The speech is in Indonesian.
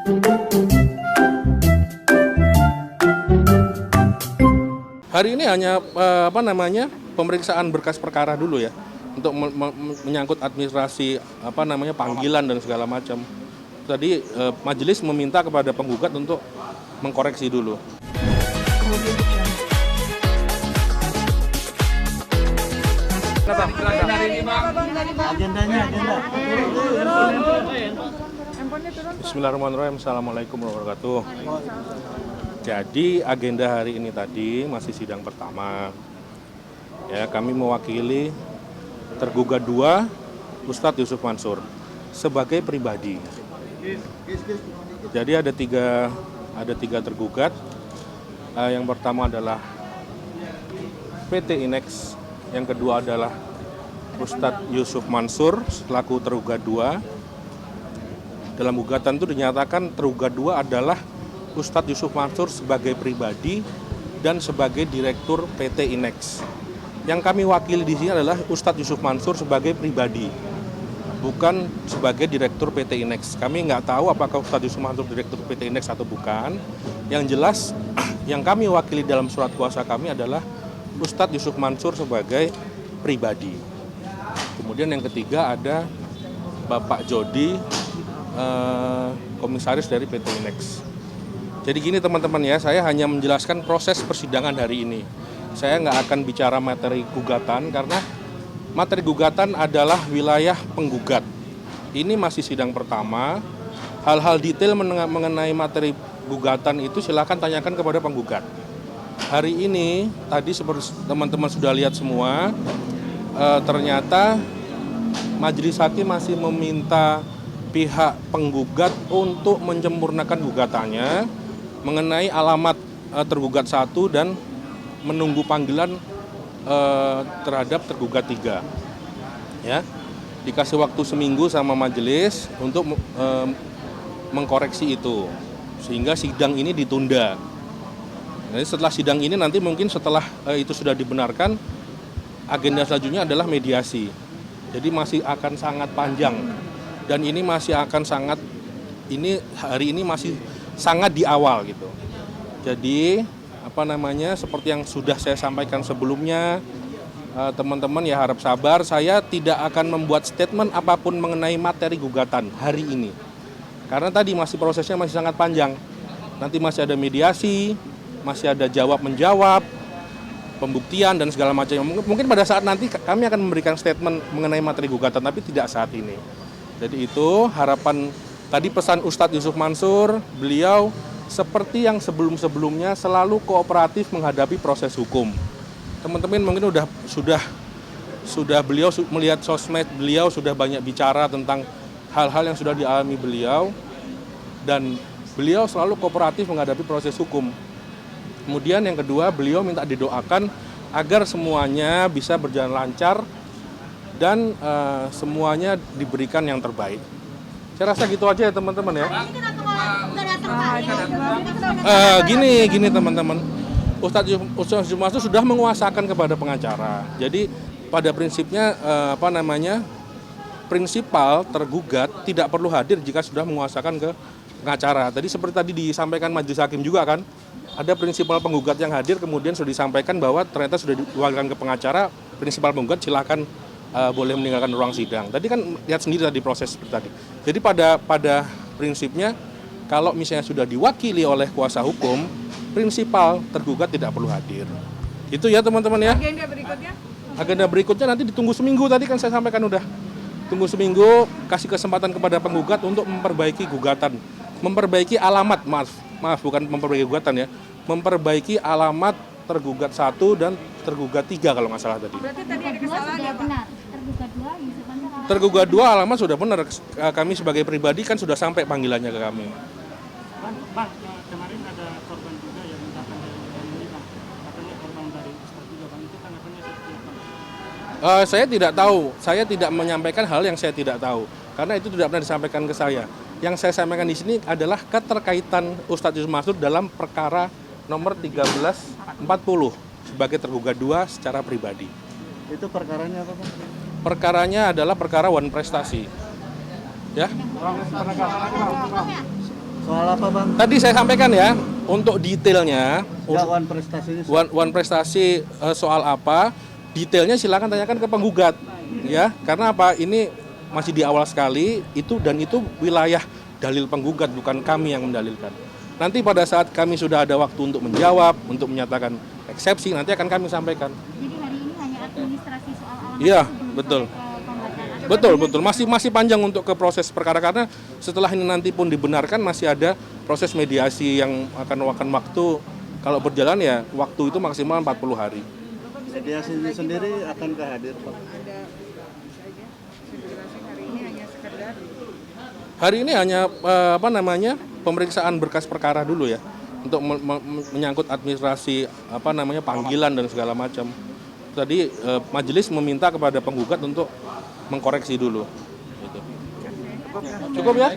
Hari ini hanya pemeriksaan berkas perkara dulu ya, untuk menyangkut administrasi panggilan dan segala macam. Tadi majelis meminta kepada penggugat untuk mengkoreksi dulu. Agendanya. Bismillahirrahmanirrahim. Assalamualaikum warahmatullahi wabarakatuh. Jadi agenda hari ini tadi masih sidang pertama. Ya, kami mewakili tergugat 2, Ustadz Yusuf Mansur sebagai pribadi. Jadi ada tiga tergugat. Yang pertama adalah PT Inex, yang kedua adalah Ustadz Yusuf Mansur selaku tergugat 2. Dalam gugatan itu dinyatakan tergugat 2 adalah Ustadz Yusuf Mansur sebagai pribadi dan sebagai direktur PT Inex. Yang kami wakili di sini adalah Ustadz Yusuf Mansur sebagai pribadi, bukan sebagai direktur PT Inex. Kami nggak tahu apakah Ustadz Yusuf Mansur direktur PT Inex atau bukan. Yang jelas, yang kami wakili dalam surat kuasa kami adalah Ustadz Yusuf Mansur sebagai pribadi. Kemudian yang ketiga ada Bapak Jody, komisaris dari PT Inex. Jadi gini teman-teman ya, saya hanya menjelaskan proses persidangan hari ini. Saya nggak akan bicara materi gugatan karena materi gugatan adalah wilayah penggugat. Ini masih sidang pertama. Hal-hal detail mengenai materi gugatan itu silakan tanyakan kepada penggugat. Hari ini tadi seperti teman-teman sudah lihat semua, ternyata majelis hakim masih meminta pihak penggugat untuk menyempurnakan gugatannya mengenai alamat tergugat 1 dan menunggu panggilan terhadap tergugat 3. Ya, dikasih waktu seminggu sama majelis untuk mengkoreksi itu, sehingga sidang ini ditunda. Jadi setelah sidang ini nanti mungkin setelah itu sudah dibenarkan, agenda selanjutnya adalah mediasi. Jadi masih akan sangat panjang dan ini masih akan hari ini masih sangat di awal gitu. Jadi seperti yang sudah saya sampaikan sebelumnya, teman-teman ya harap sabar. Saya tidak akan membuat statement apapun mengenai materi gugatan hari ini, karena tadi prosesnya masih sangat panjang. Nanti masih ada mediasi, masih ada jawab-menjawab, pembuktian dan segala macam. Mungkin pada saat nanti kami akan memberikan statement mengenai materi gugatan, tapi tidak saat ini. Jadi itu harapan tadi, pesan Ustadz Yusuf Mansur, beliau seperti yang sebelum-sebelumnya selalu kooperatif menghadapi proses hukum. Teman-teman mungkin sudah beliau melihat sosmed beliau, sudah banyak bicara tentang hal-hal yang sudah dialami beliau, dan beliau selalu kooperatif menghadapi proses hukum. Kemudian yang kedua, beliau minta didoakan agar semuanya bisa berjalan lancar dan semuanya diberikan yang terbaik. Saya rasa gitu aja ya teman-teman ya. Gini teman-teman, Ustadz Yusuf Mansur sudah menguasakan kepada pengacara. Jadi pada prinsipnya prinsipal tergugat tidak perlu hadir jika sudah menguasakan ke pengacara. Tadi seperti tadi disampaikan majelis hakim juga kan, ada prinsipal penggugat yang hadir, kemudian sudah disampaikan bahwa ternyata sudah diwakilkan ke pengacara, prinsipal penggugat silakan boleh meninggalkan ruang sidang. Tadi kan lihat sendiri tadi proses seperti tadi. Jadi pada prinsipnya kalau misalnya sudah diwakili oleh kuasa hukum, prinsipal tergugat tidak perlu hadir. Itu ya teman-teman ya. Agenda berikutnya? Agenda berikutnya nanti ditunggu seminggu, tadi kan saya sampaikan udah. Tunggu seminggu, kasih kesempatan kepada penggugat untuk memperbaiki gugatan. Memperbaiki alamat, maaf bukan memperbaiki gugatan ya. Memperbaiki alamat tergugat 1 dan tergugat 3 kalau nggak salah tadi. Berarti tadi ada kesalahan ya Pak? Tergugat 2 alamat sudah benar. Kami sebagai pribadi kan sudah sampai panggilannya ke kami. Bang, kemarin ada korban juga yang mintakan dari ini Bang. Katanya korban dari Ustadz juga Bang. Itu tanggapannya seperti apa? Saya tidak tahu. Saya tidak menyampaikan hal yang saya tidak tahu. Karena itu tidak pernah disampaikan ke saya. Yang saya sampaikan di sini adalah keterkaitan Ustadz Yusuf Mansur dalam perkara nomor 1340 sebagai tergugat 2 secara pribadi. Itu perkaranya apa Bang? Perkaranya adalah perkara wan prestasi. Ya. Soal apa Bang? Tadi saya sampaikan ya, untuk detailnya, Dakwaan prestasinya one prestasi soal apa, detailnya silakan tanyakan ke penggugat, ya. Karena apa? Ini masih di awal sekali, itu wilayah dalil penggugat, bukan kami yang mendalilkan. Nanti pada saat kami sudah ada waktu untuk menjawab, untuk menyatakan eksepsi, nanti akan kami sampaikan. Jadi hari ini hanya administrasi soal alamat Iya, sebelum betul. sampai ke pembacaan. Betul. Masih panjang untuk ke proses perkara, karena setelah ini nanti pun dibenarkan masih ada proses mediasi yang akan makan waktu. Kalau berjalan ya waktu itu maksimal 40 hari. mediasi ini sendiri akan hadir Pak. Ada saja spekulasi hari ini hanya sekedar Hari ini hanya pemeriksaan berkas perkara dulu ya, untuk menyangkut administrasi panggilan dan segala macam. Tadi majelis meminta kepada penggugat untuk mengkoreksi dulu. Gitu. Cukup ya?